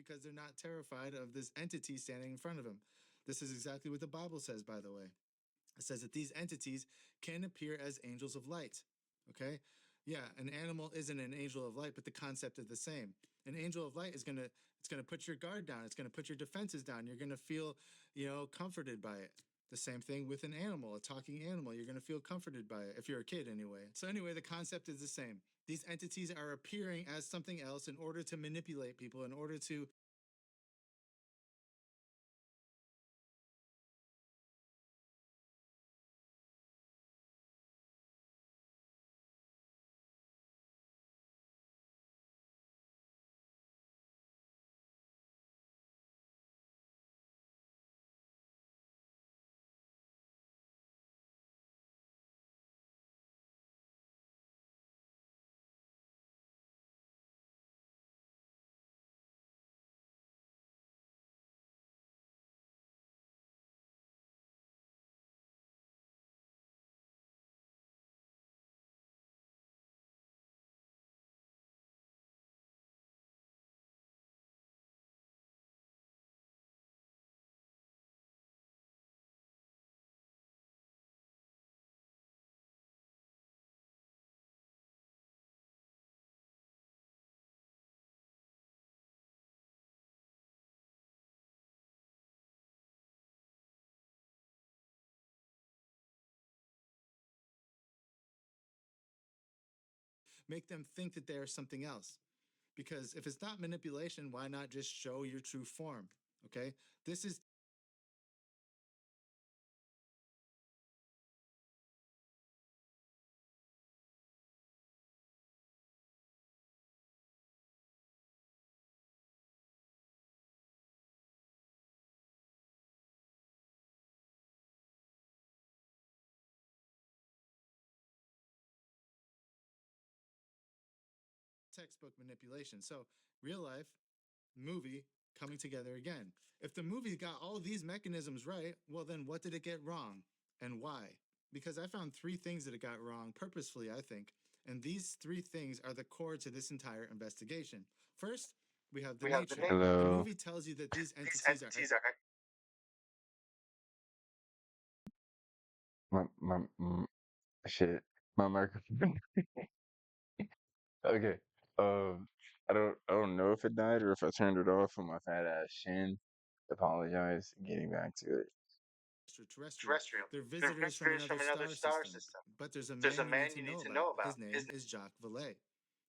because they're not terrified of this entity standing in front of them. This is exactly what the Bible says, by the way. It says that these entities can appear as angels of light. Okay? Yeah, an animal isn't an angel of light, but the concept is the same. An angel of light is gonna put your guard down. It's gonna put your defenses down. You're gonna feel, comforted by it. The same thing with an animal, a talking animal. You're gonna feel comforted by it if you're a kid, anyway. So anyway, the concept is the same. These entities are appearing as something else in order to manipulate people, in order to make them think that they are something else. Because if it's not manipulation, why not just show your true form? Okay? This is textbook manipulation. So, real life, movie coming together again. If the movie got all these mechanisms right, well, then what did it get wrong and why? Because I found three things that it got wrong purposefully, I think. And these three things are the core to this entire investigation. First, we have the nature. The Hello. movie tells you that these entities are My shit. My microphone. Okay. Um, I don't know if it died or if I turned it off on my fat ass shin. Apologize. Getting back to it. extraterrestrial. They're visitors from another star system. But there's a man you need to know about. His name is Jacques Vallée.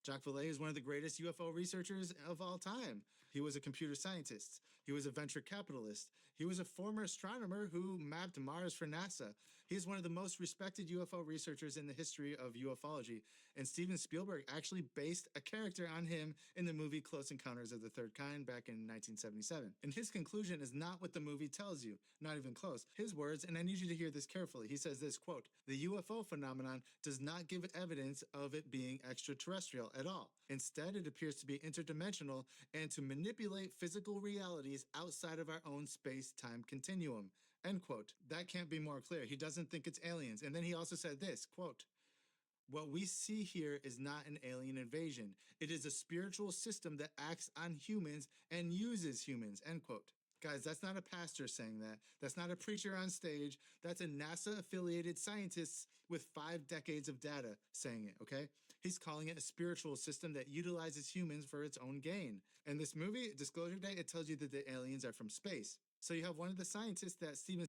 Jacques Vallée is one of the greatest UFO researchers of all time. He was a computer scientist. He was a venture capitalist. He was a former astronomer who mapped Mars for NASA. He is one of the most respected UFO researchers in the history of ufology. And Steven Spielberg actually based a character on him in the movie Close Encounters of the Third Kind back in 1977. And his conclusion is not what the movie tells you, not even close. His words, and I need you to hear this carefully. He says this quote, "The UFO phenomenon does not give evidence of it being extraterrestrial at all. Instead, it appears to be interdimensional and to manipulate physical realities outside of our own space-time continuum." End quote. That can't be more clear. He doesn't think it's aliens. And then he also said this quote, "What we see here is not an alien invasion. It is a spiritual system that acts on humans and uses humans." End quote. Guys, that's not a pastor saying that. That's not a preacher on stage. That's a NASA affiliated scientist with 5 decades of data saying it, okay? He's calling it a spiritual system that utilizes humans for its own gain. And this movie, Disclosure Day, it tells you that the aliens are from space. So you have one of the scientists that Steven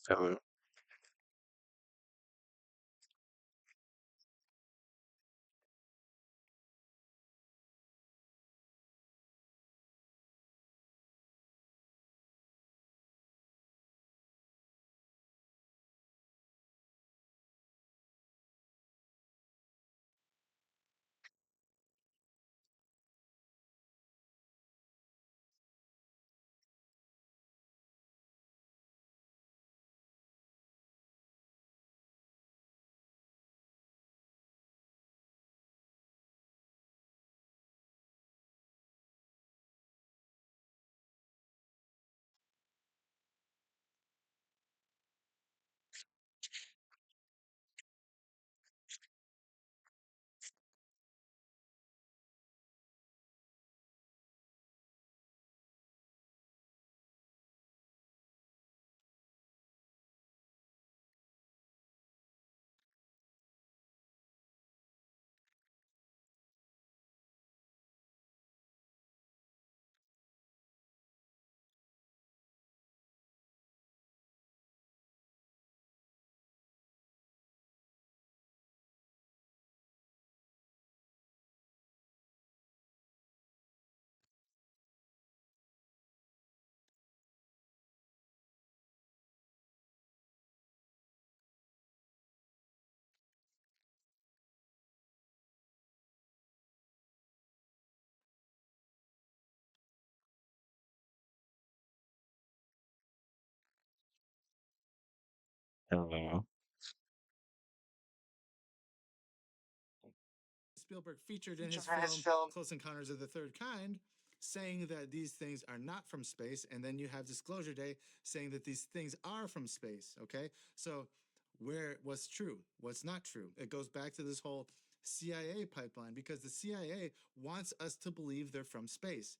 Hello. Hello. Spielberg featured in his film Close Encounters of the Third Kind, saying that these things are not from space, and then you have Disclosure Day saying that these things are from space. Okay, so what's true, what's not true? It goes back to this whole CIA pipeline because the CIA wants us to believe they're from space.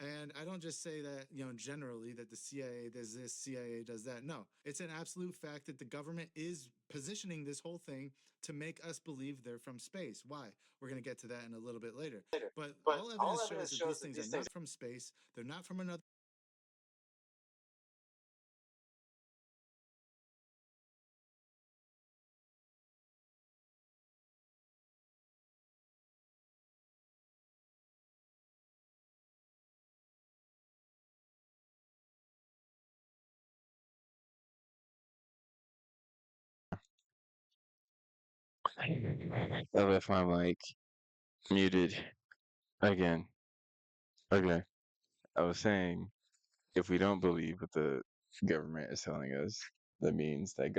And I don't just say that, generally that the CIA does this, CIA does that. No, it's an absolute fact that the government is positioning this whole thing to make us believe they're from space. Why? We're going to get to that in a little bit later. But all evidence shows that these things are not from space. They're not from another. I left my mic muted again. Okay. I was saying, if we don't believe what the government is telling us, that means that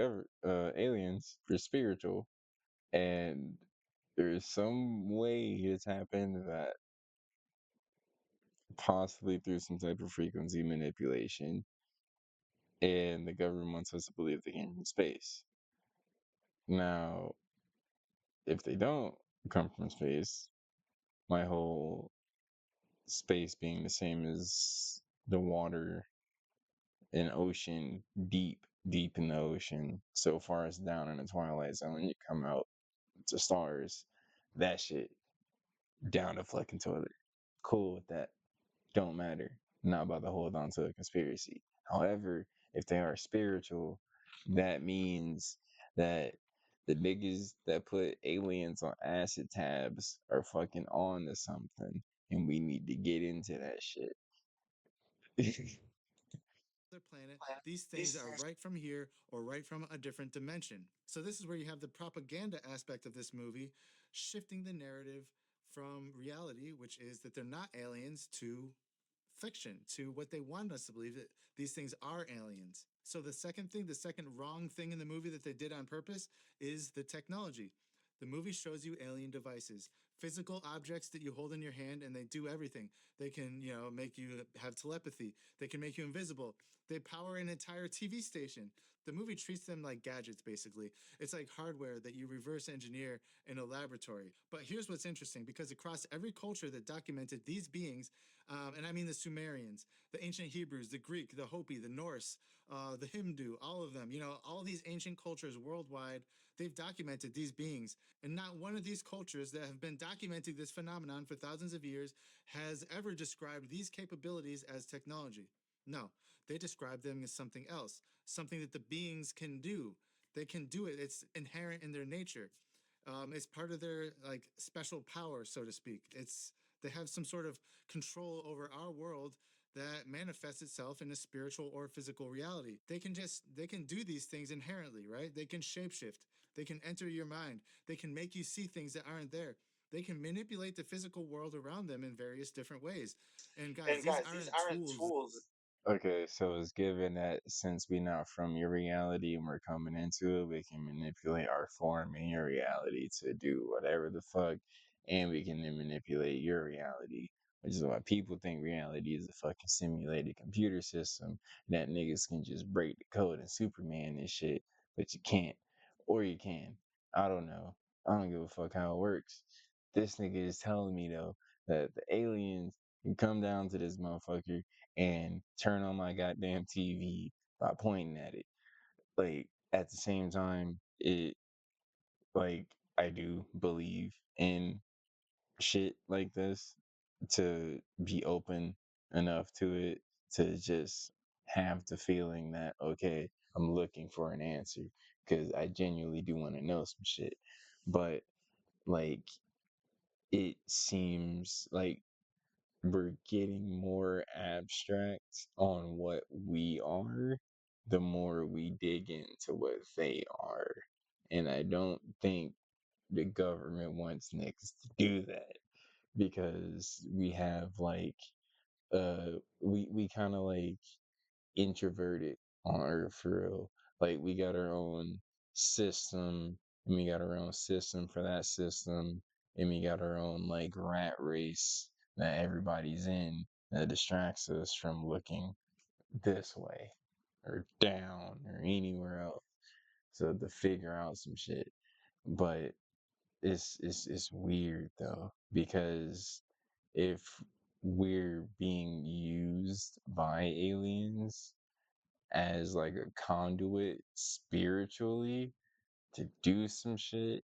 aliens are spiritual, and there's some way it's happened that possibly through some type of frequency manipulation, and the government wants us to believe they came from space. Now, if they don't come from space, my whole space being the same as the water and ocean, deep in the ocean, so far as down in the twilight zone, you come out to stars. That shit down the fucking toilet. Cool with that. Don't matter. Not about to hold on to a conspiracy. However, if they are spiritual, that means that the niggas that put aliens on acid tabs are fucking on to something, and we need to get into that shit. Planet, these things are right from here or right from a different dimension. So this is where you have the propaganda aspect of this movie shifting the narrative from reality, which is that they're not aliens, to fiction, to what they want us to believe, that these things are aliens. So the second thing, the second wrong thing in the movie that they did on purpose is the technology. The movie shows you alien devices, physical objects that you hold in your hand, and they do everything. They can, make you have telepathy. They can make you invisible. They power an entire TV station. The movie treats them like gadgets, basically. It's like hardware that you reverse engineer in a laboratory. But here's what's interesting, because across every culture that documented these beings, and I mean the Sumerians, the ancient Hebrews, the Greek, the Hopi, the Norse, the Hindu, all of them, all these ancient cultures worldwide, they've documented these beings. And not one of these cultures that have been documenting this phenomenon for thousands of years has ever described these capabilities as technology. No, they describe them as something else, something that the beings can do. They can do it. It's inherent in their nature. It's part of their like special power, so to speak. They have some sort of control over our world that manifests itself in a spiritual or physical reality. They can do these things inherently, right? They can shapeshift. They can enter your mind. They can make you see things that aren't there. They can manipulate the physical world around them in various different ways. And guys, these aren't tools. Okay, so it's given that since we're not from your reality and we're coming into it, we can manipulate our form in your reality to do whatever the fuck, and we can then manipulate your reality, which is why people think reality is a fucking simulated computer system that niggas can just break the code and Superman and shit, but you can't, or you can. I don't know. I don't give a fuck how it works. This nigga is telling me though that the aliens can come down to this motherfucker and turn on my goddamn TV by pointing at it. Like at the same time, it like I do believe in shit like this to be open enough to it to just have the feeling that okay, I'm looking for an answer because I genuinely do want to know some shit. But like it seems like we're getting more abstract on what we are the more we dig into what they are. And I don't think the government wants niggas to do that because we have like we kind of like introverted on earth for real. Like we got our own system, and we got our own system for that system, and we got our own like rat race that everybody's in that distracts us from looking this way or down or anywhere else. So to figure out some shit. But it's weird though, because if we're being used by aliens as like a conduit spiritually to do some shit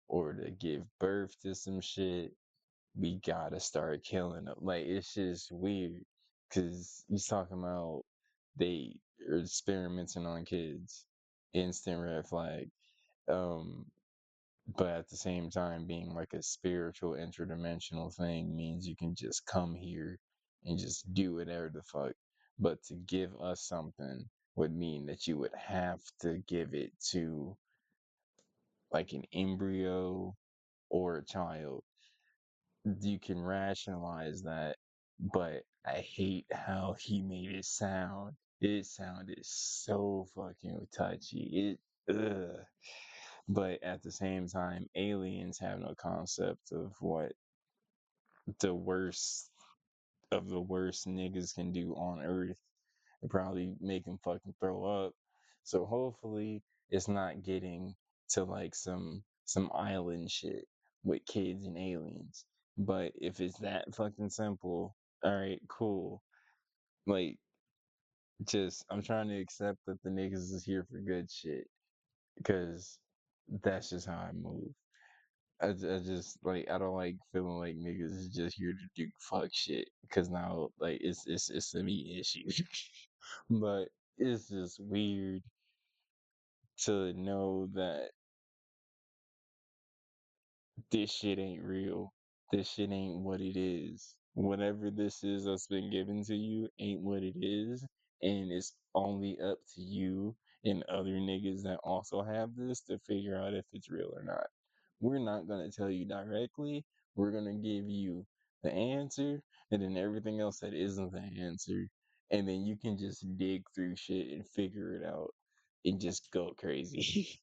or to give birth to some shit, we gotta start killing them. Like it's just weird because he's talking about they are experimenting on kids, instant red flag. Um, but at the same time, being like a spiritual interdimensional thing means you can just come here and just do whatever the fuck. But to give us something would mean that you would have to give it to like an embryo or a child. You can rationalize that, but I hate how he made it sound. It sounded so fucking touchy. Ugh. But at the same time, aliens have no concept of what the worst of the worst niggas can do on Earth. It probably make them fucking throw up. So hopefully it's not getting to like some island shit with kids and aliens. But if it's that fucking simple, all right, cool. Like, just I'm trying to accept that the niggas is here for good shit because that's just how I move. I just like I don't like feeling like niggas is just here to do fuck shit because now like it's a me issue. But it's just weird to know that this shit ain't real. This shit ain't what it is. Whatever this is that's been given to you ain't what it is. And it's only up to you and other niggas that also have this to figure out if it's real or not. We're not going to tell you directly. We're going to give you the answer and then everything else that isn't the answer. And then you can just dig through shit and figure it out and just go crazy.